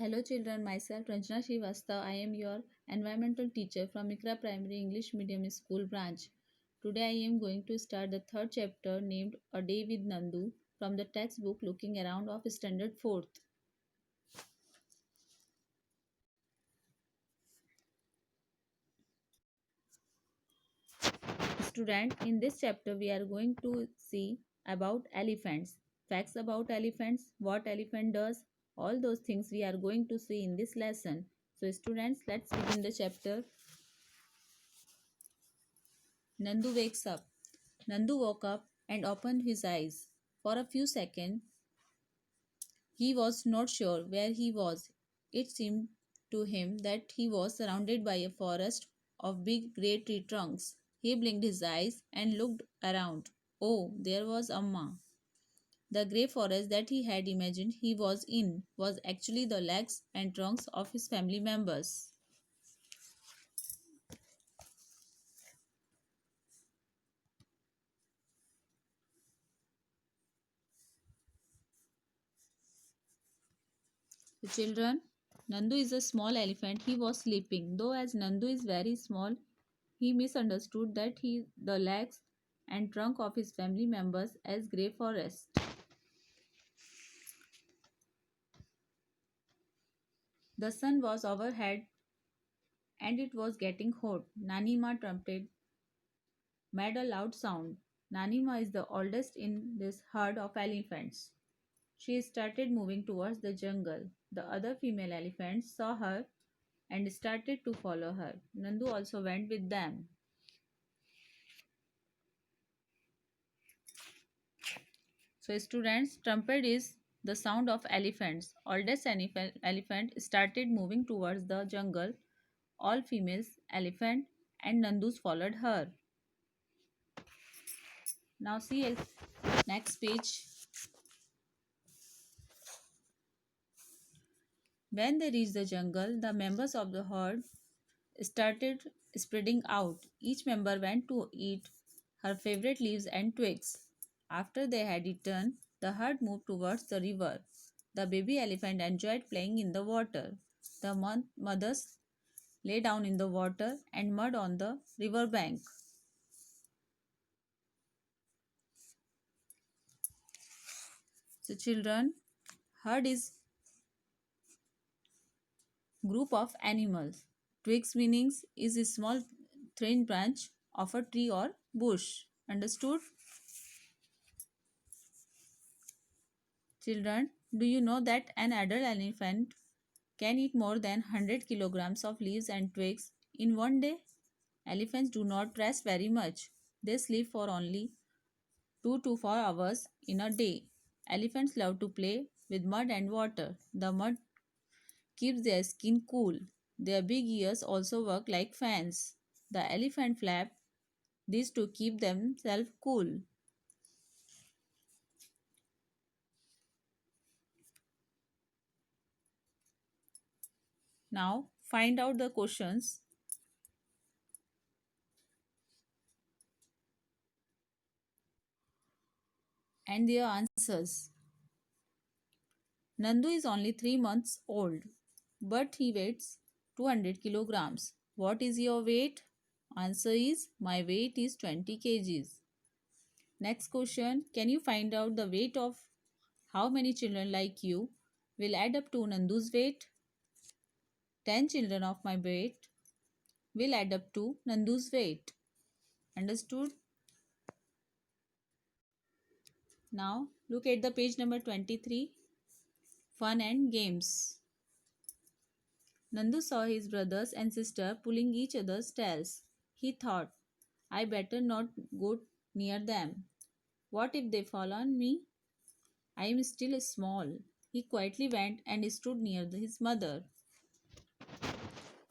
Hello children, myself Ranjana Srivastava. I am your environmental teacher from Ikra Primary English Medium School branch. Today I am going to start the third chapter named A Day with Nandu from the textbook Looking Around of Standard 4th. Student, in this chapter we are going to see about elephants. Facts about elephants, what elephant does, all those things we are going to see in this lesson. So students, let's begin the chapter. Nandu wakes up. Nandu woke up and opened his eyes. For a few seconds, he was not sure where he was. It seemed to him that he was surrounded by a forest of big grey tree trunks. He blinked his eyes and looked around. Oh, there was Amma. The grey forest that he had imagined he was in was actually the legs and trunks of his family members. The children, Nandu is a small elephant. He was sleeping. Though as Nandu is very small, he misunderstood that the legs and trunk of his family members as grey forest. The sun was overhead and it was getting hot. Nanima trumpet made a loud sound. Nanima is the oldest in this herd of elephants. She started moving towards the jungle. The other female elephants saw her and started to follow her. Nandu also went with them. So students, trumpet is the sound of elephants. Oldest elephant started moving towards the jungle. All females elephant and Nandus followed her. Now see next page. When they reached the jungle, the members of the herd started spreading out. Each member went to eat her favorite leaves and twigs. After they had eaten, the herd moved towards the river. The baby elephant enjoyed playing in the water. The mothers lay down in the water and mud on the river bank. So children, herd is group of animals. Twigs meanings is a small thin branch of a tree or bush. Understood? Children, do you know that an adult elephant can eat more than 100 kilograms of leaves and twigs in one day? Elephants do not rest very much. They sleep for only 2 to 4 hours in a day. Elephants love to play with mud and water. The mud keeps their skin cool. Their big ears also work like fans. The elephant flap these to keep themselves cool. Now find out the questions and their answers. Nandu is only 3 months old, but he weighs 200 kilograms. What is your weight? Answer is my weight is 20 kgs. Next question, can you find out the weight of how many children like you will add up to Nandu's weight? 10 children of my weight will add up to Nandu's weight. Understood? Now look at the page number 23. Fun and games. Nandu saw his brothers and sister pulling each other's tails. He thought, I better not go near them. What if they fall on me? I am still small. He quietly went and stood near his mother.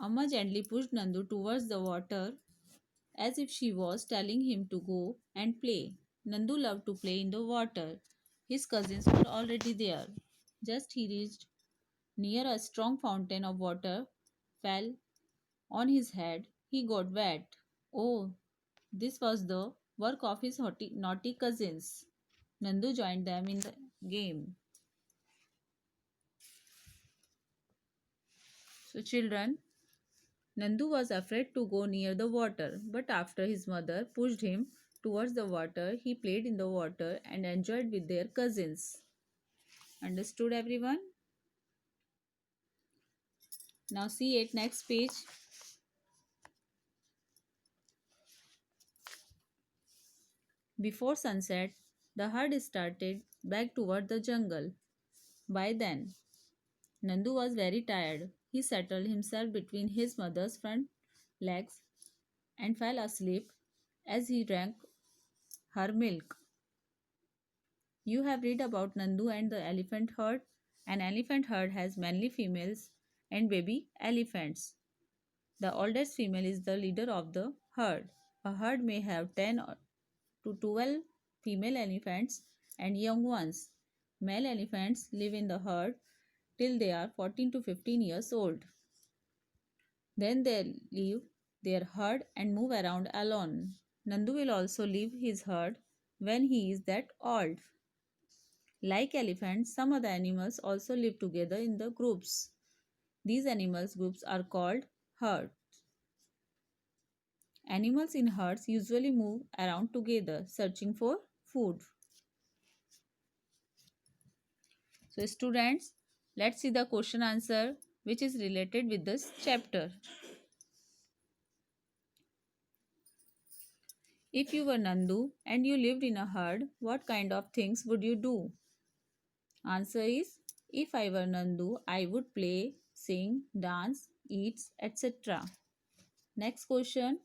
Amma gently pushed Nandu towards the water as if she was telling him to go and play. Nandu loved to play in the water. His cousins were already there. Just he reached near a strong fountain of water, fell on his head. He got wet. Oh, this was the work of his naughty cousins. Nandu joined them in the game. So, children, Nandu was afraid to go near the water, but after his mother pushed him towards the water, he played in the water and enjoyed with their cousins. Understood, everyone? Now, see it next page. Before sunset, the herd started back toward the jungle. By then, Nandu was very tired. He settled himself between his mother's front legs and fell asleep as he drank her milk. You have read about Nandu and the elephant herd. An elephant herd has many females and baby elephants. The oldest female is the leader of the herd. A herd may have 10 to 12 female elephants and young ones. Male elephants live in the herd till they are 14 to 15 years old. Then they leave their herd and move around alone. Nandu will also leave his herd when he is that old. Like elephants, some other animals also live together in the groups. These animals groups are called herds. Animals in herds usually move around together, searching for food. So students, let's see the question answer which is related with this chapter. If you were Nandu and you lived in a herd, what kind of things would you do? Answer is, if I were Nandu, I would play, sing, dance, eat, etc. Next question.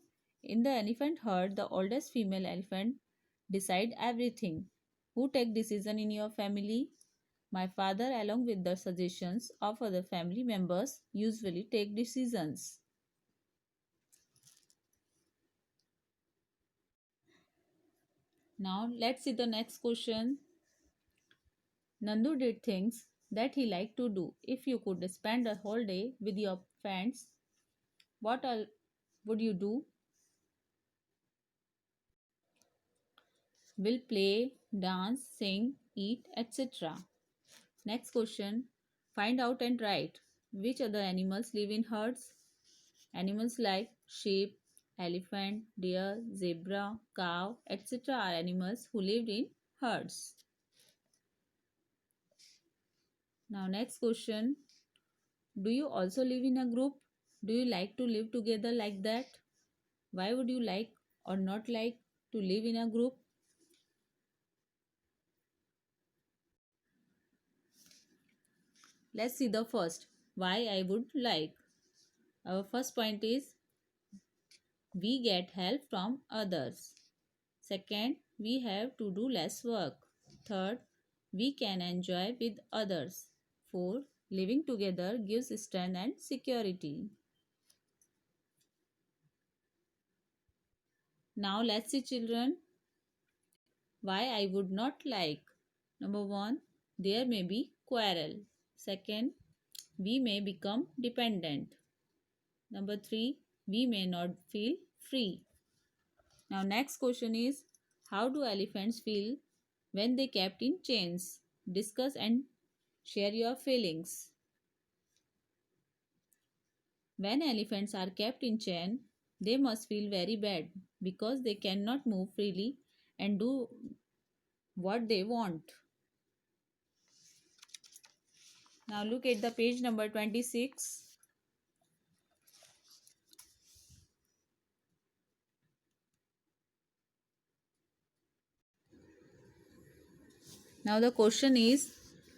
In the elephant herd, the oldest female elephant decide everything. Who take decision in your family? My father, along with the suggestions of other family members, usually take decisions. Now let's see the next question. Nandu did things that he liked to do. If you could spend a whole day with your friends, what all would you do? Will play, dance, sing, eat, etc. Next question. Find out and write. Which other animals live in herds? Animals like sheep, elephant, deer, zebra, cow, etc. are animals who lived in herds. Now next question. Do you also live in a group? Do you like to live together like that? Why would you like or not like to live in a group? Let's see the first. Why I would like. Our first point is we get help from others. Second, we have to do less work. Third, we can enjoy with others. Fourth, living together gives strength and security. Now let's see children why I would not like. Number 1, there may be quarrel. Second, we may become dependent. Number 3, we may not feel free. Now next question is, how do elephants feel when they kept in chains? Discuss and share your feelings. When elephants are kept in chain, they must feel very bad because they cannot move freely and do what they want. Now look at the page number 26. Now the question is,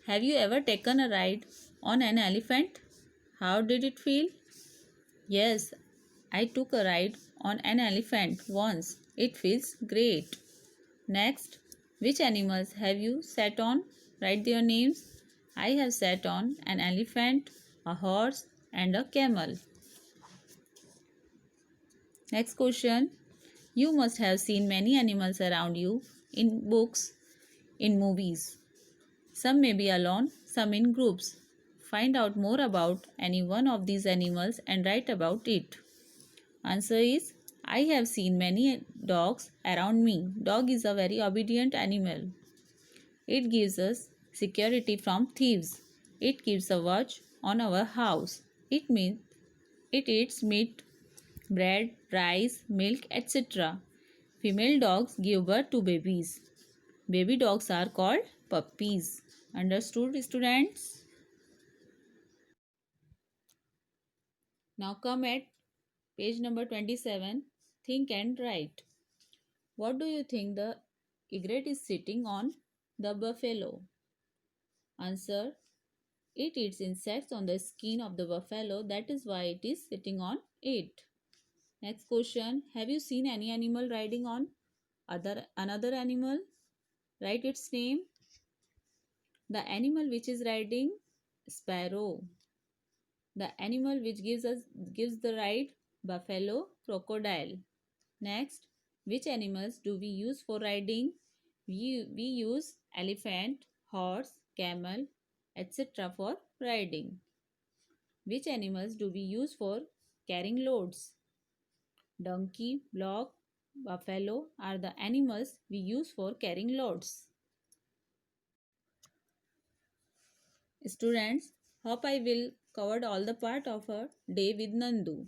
have you ever taken a ride on an elephant? How did it feel? Yes, I took a ride on an elephant once. It feels great. Next, which animals have you sat on? Write their names. I have sat on an elephant, a horse, and a camel. Next question. You must have seen many animals around you in books, in movies. Some may be alone, some in groups. Find out more about any one of these animals and write about it. Answer is, I have seen many dogs around me. Dog is a very obedient animal. It gives us security from thieves. It keeps a watch on our house. It means it eats meat, bread, rice, milk, etc. Female dogs give birth to babies. Baby dogs are called puppies. Understood, students? Now come at page number 27. Think and write. What do you think the egret is sitting on the buffalo? Answer. It eats insects on the skin of the buffalo. That is why it is sitting on it. Next question. Have you seen any animal riding on another animal? Write its name. The animal which is riding, sparrow. The animal which gives the ride, buffalo, crocodile. Next, which animals do we use for riding? We use elephant, horse, camel, etc. for riding. Which animals do we use for carrying loads? Donkey, block, buffalo are the animals we use for carrying loads. Students, hope I will covered all the part of a day with Nandu.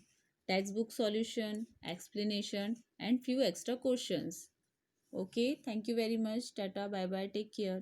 Textbook solution, explanation and few extra questions. Okay, thank you very much. Tata, bye bye, take care.